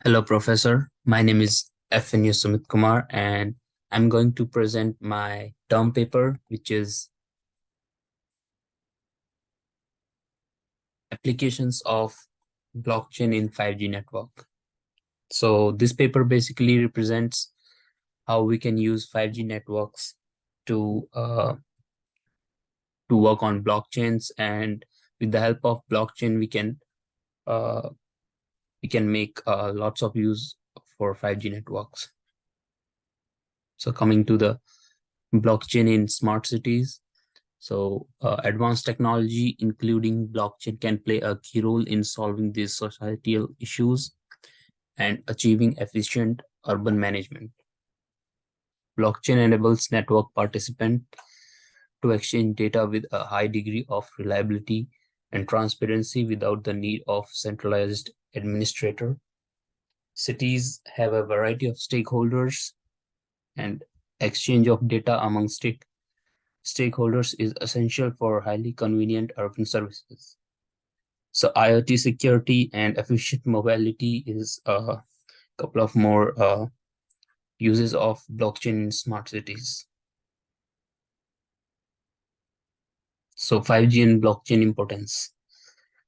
Hello, Professor. My name is FNU Sumit Kumar, and I'm going to present my term paper, which is Applications of Blockchain in 5G Network. So this paper basically represents how we can use 5G networks to uh, to work on blockchains, and with the help of blockchain, uh, we can make lots of use for 5G networks. So coming to the blockchain in smart cities. So, advanced technology, including blockchain, can play a key role in solving these societal issues and achieving efficient urban management. Blockchain enables network participants to exchange data with a high degree of reliability and transparency without the need of centralized administrator. Cities have a variety of stakeholders, and exchange of data among stakeholders is essential for highly convenient urban services. So IoT security and efficient mobility is a couple of more uses of blockchain in smart cities. So 5G and blockchain importance.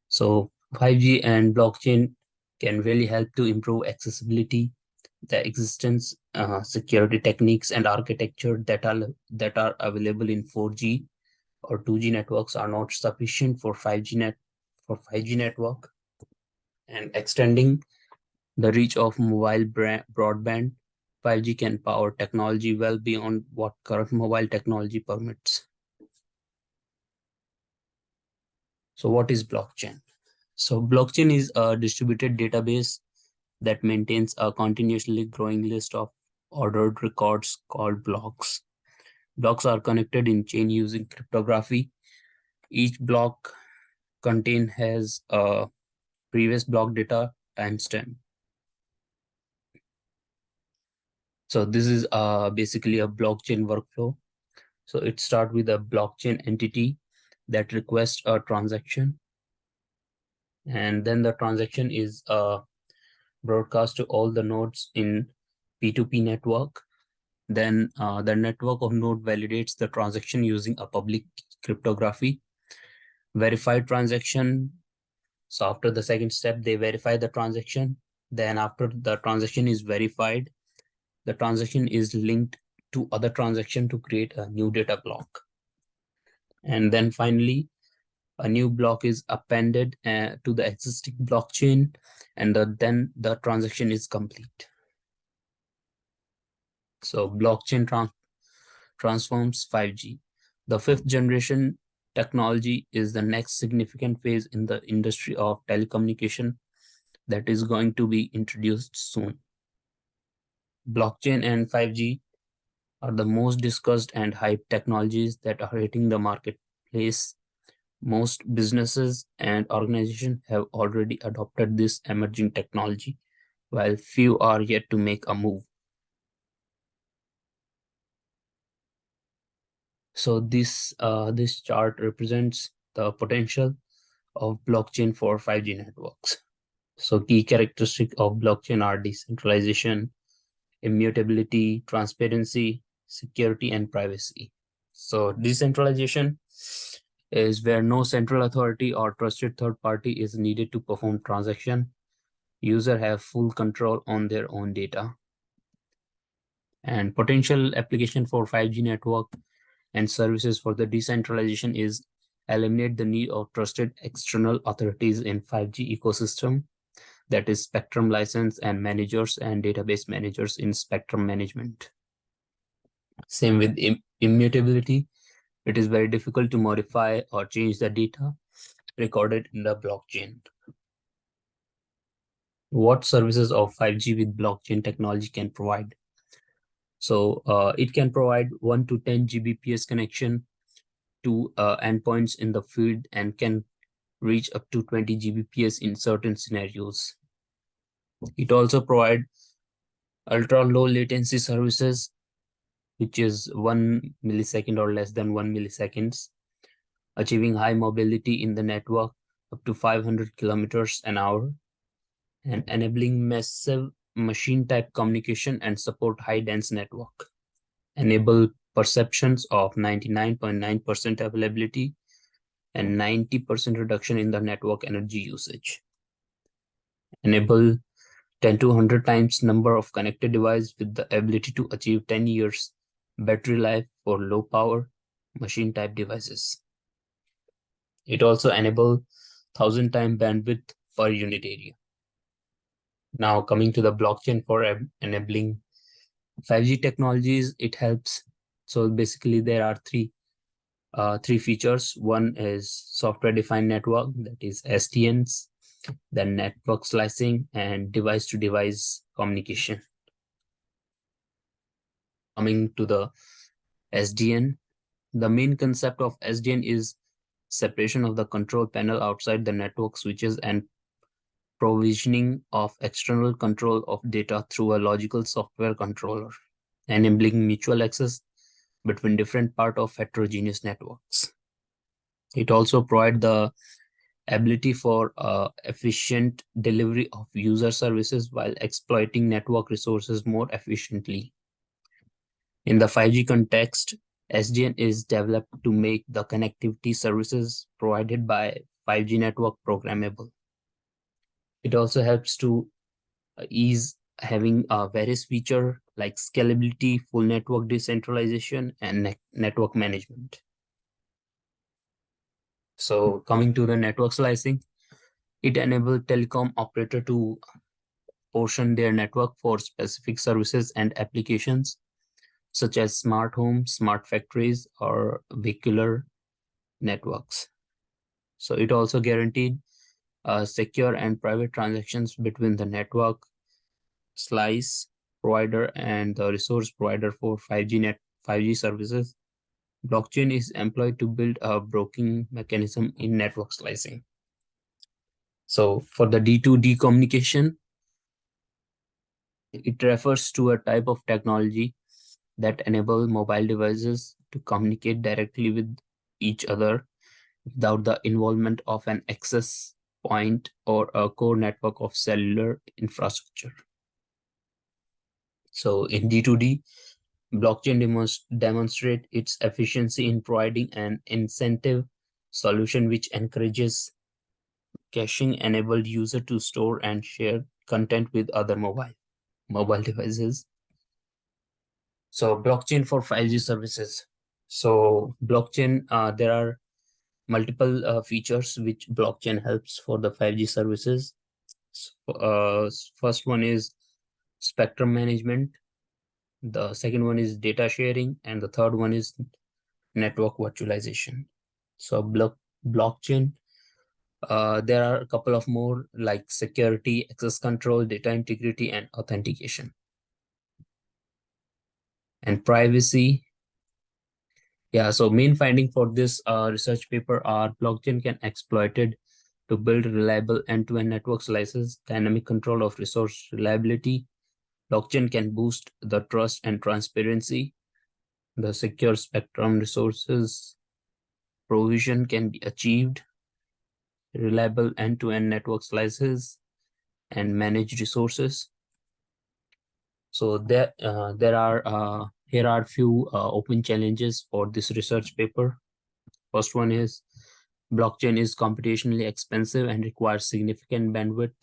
So 5G and blockchain can really help to improve accessibility. The existence, security techniques, and architecture that are available in 4G or 2G networks are not sufficient for 5G network, and extending the reach of mobile broadband. 5G can power technology well beyond what current mobile technology permits. So what is blockchain? So blockchain is a distributed database that maintains a continuously growing list of ordered records called blocks. Blocks are connected in chain using cryptography. Each block contain has a previous block data timestamp. So this is basically a blockchain workflow. So it starts with a blockchain entity that requests a transaction, and then the transaction is broadcast to all the nodes in P2P network. Then the network of node validates the transaction using a public cryptography. Verified transaction. So after the second step, they verify the transaction. Then after the transaction is verified, the transaction is linked to other transaction to create a new data block. And then finally, a new block is appended to the existing blockchain, and then the transaction is complete. So blockchain transforms 5G. The fifth generation technology is the next significant phase in the industry of telecommunication that is going to be introduced soon. Blockchain and 5G are the most discussed and hyped technologies that are hitting the marketplace. Most businesses and organizations have already adopted this emerging technology, while few are yet to make a move. So this chart represents the potential of blockchain for 5G networks. So key characteristics of blockchain are decentralization, immutability, transparency, security, and privacy. So decentralization is where no central authority or trusted third party is needed to perform transaction. Users have full control on their own data. And potential application for 5G network and services for the decentralization is eliminate the need of trusted external authorities in 5G ecosystem, that is spectrum license and managers and database managers in spectrum management. Same with immutability. It is very difficult to modify or change the data recorded in the blockchain. What services of 5G with blockchain technology can provide? So it can provide 1 to 10 Gbps connection to endpoints in the field and can reach up to 20 Gbps in certain scenarios. It also provides ultra low latency services, which is 1 millisecond or less than 1 milliseconds, achieving high mobility in the network up to 500 kilometers an hour. and enabling massive machine type communication and support high dense network. Enable perceptions of 99.9% availability and 90% reduction in the network energy usage. Enable 10 to 100 times number of connected devices with the ability to achieve 10 years battery life for low power machine type devices. It also enables 1,000 time bandwidth per unit area. Now coming to the blockchain for enabling 5G technologies, it helps. So basically there are three features. One is software defined network, that is SDNs, then network slicing and device to device communication. Coming to the SDN, the main concept of SDN is separation of the control panel outside the network switches and provisioning of external control of data through a logical software controller, enabling mutual access between different parts of heterogeneous networks. It also provides the ability for efficient delivery of user services while exploiting network resources more efficiently. In the 5G context, SDN is developed to make the connectivity services provided by 5G network programmable. It also helps to ease having various features like scalability, full network decentralization, and network management. So coming to the network slicing, it enables telecom operator to portion their network for specific services and applications, such as smart homes, smart factories, or vehicular networks. So it also guaranteed secure and private transactions between the network slice provider and the resource provider for 5G services. Blockchain is employed to build a broking mechanism in network slicing. So for the D2D communication, it refers to a type of technology that enable mobile devices to communicate directly with each other without the involvement of an access point or a core network of cellular infrastructure. So in D2D, blockchain demonstrate its efficiency in providing an incentive solution which encourages caching enabled user to store and share content with other mobile devices. So blockchain for 5G services. So blockchain, there are multiple features which blockchain helps for the 5G services. First one is spectrum management. The second one is data sharing, and the third one is network virtualization. So blockchain, there are a couple of more like security, access control, data integrity, and authentication. And privacy. Yeah, so main finding for this research paper are blockchain can exploited to build reliable end-to-end network slices, dynamic control of resource reliability. Blockchain can boost the trust and transparency. The secure spectrum resources provision can be achieved. Reliable end-to-end network slices and managed resources. So there are here are few open challenges for this research paper. First one is blockchain is computationally expensive and requires significant bandwidth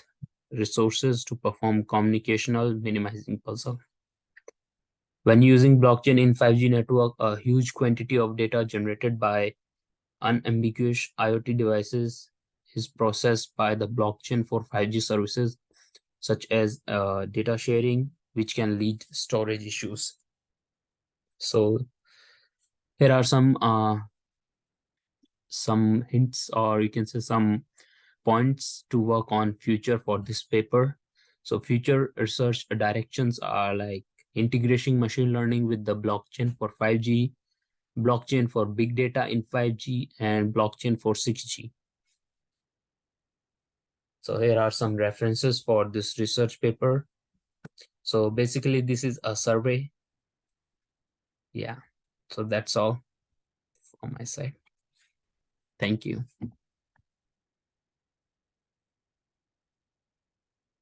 resources to perform computational minimizing puzzle. When using blockchain in 5G network, a huge quantity of data generated by unambiguous IoT devices is processed by the blockchain for 5G services, such as data sharing, which can lead to storage issues. So here are some hints, or you can say some points to work on future for this paper. So future research directions are like integration machine learning with the blockchain for 5G, blockchain for big data in 5G, and blockchain for 6G. So here are some references for this research paper. So basically this is a survey. Yeah, so that's all from my side. Thank you.